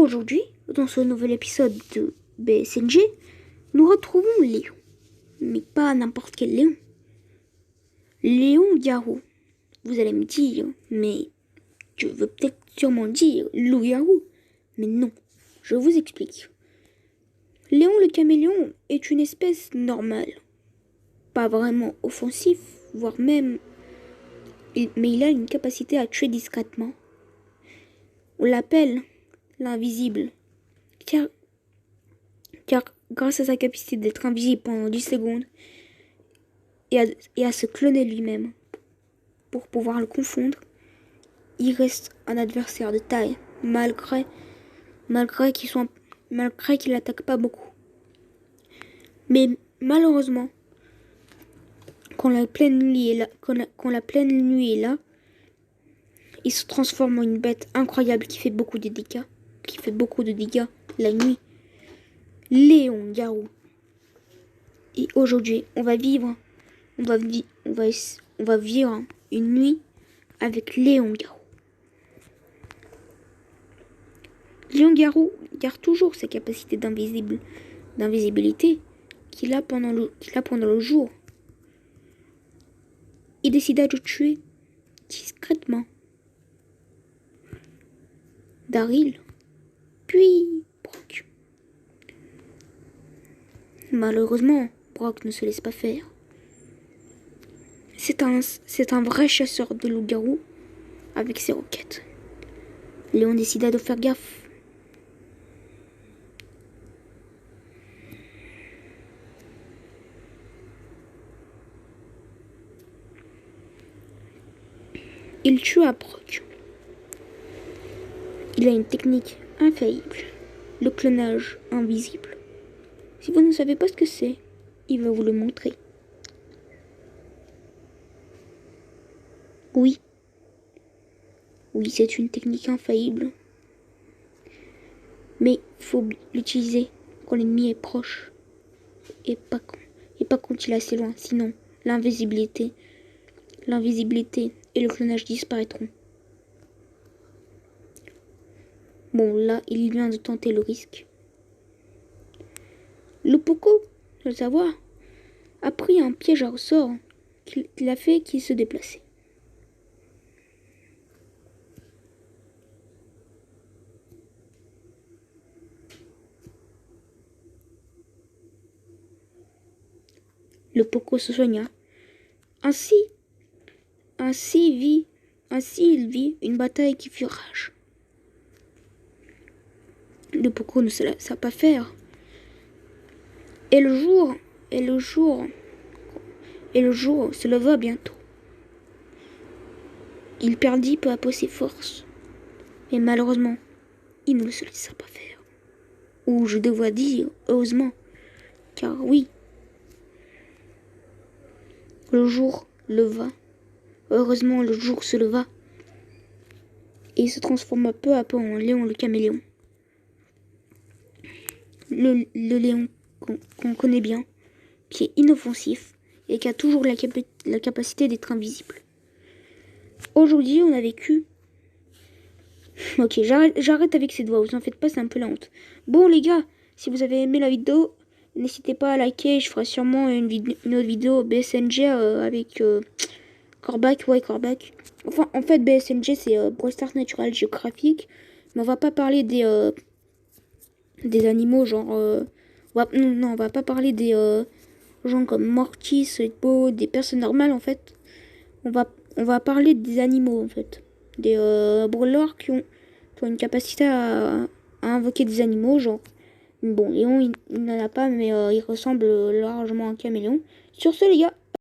Aujourd'hui, dans ce nouvel épisode de BSNG, nous retrouvons Léon. Mais pas n'importe quel Léon. Léon Garou. Vous allez me dire, mais tu veux peut-être sûrement dire loup-garou. Mais non, je vous explique. Léon le caméléon est une espèce normale. Pas vraiment offensif, voire même... Mais il a une capacité à tuer discrètement. On l'appelle l'invisible. Car grâce à sa capacité d'être invisible pendant 10 secondes et à se cloner lui-même pour pouvoir le confondre, il reste un adversaire de taille, malgré qu'il n'attaque pas beaucoup. Mais malheureusement, quand la pleine nuit est là, il se transforme en une bête incroyable qui fait beaucoup de dégâts la nuit. Léon Garou. Et aujourd'hui, on va vivre une nuit avec Léon Garou. Léon Garou garde toujours sa capacité d'invisibilité qu'il a pendant le jour. Il décida de tuer discrètement Daryl, puis Brock. Malheureusement, Brock ne se laisse pas faire. C'est un vrai chasseur de loups-garous avec ses roquettes. Léon décida de faire gaffe. Il tua Brock. Il a une technique infaillible, le clonage invisible. Si vous ne savez pas ce que c'est, il va vous le montrer. Oui, c'est une technique infaillible. Mais il faut l'utiliser quand l'ennemi est proche et pas quand il est assez loin. Sinon, l'invisibilité et le clonage disparaîtront. Bon, là, il vient de tenter le risque. Le Poco, je le savoir, a pris un piège à ressort qu'il a fait qu'il se déplaçait. Le Poco se soigna. Ainsi il vit une bataille qui fit rage. Le Poco ne se laissa pas faire. Et le jour se leva bientôt. Il perdit peu à peu ses forces. Mais malheureusement, il ne se laissa pas faire. Ou je devrais dire, heureusement. Car oui, le jour leva. Heureusement, le jour se leva. Et il se transforma peu à peu en Léon le caméléon. Le Léon qu'on connaît bien, qui est inoffensif et qui a toujours la capacité d'être invisible. Aujourd'hui, on a vécu... Ok, j'arrête avec cette voix, vous en faites pas, c'est un peu la honte. Bon les gars, si vous avez aimé la vidéo, n'hésitez pas à liker, je ferai sûrement une autre vidéo BSNG avec Corbac. Enfin, en fait, BSNG, c'est Brawl Stars Natural Geographic, mais on va pas parler des animaux, genre... on va pas parler des gens comme Mortis, Beau, des personnes normales, en fait. On va parler des animaux, en fait. Des brawlers qui ont une capacité à invoquer des animaux, genre... Bon, Léon, il n'en a pas, mais il ressemble largement à un caméléon. Sur ce, les gars,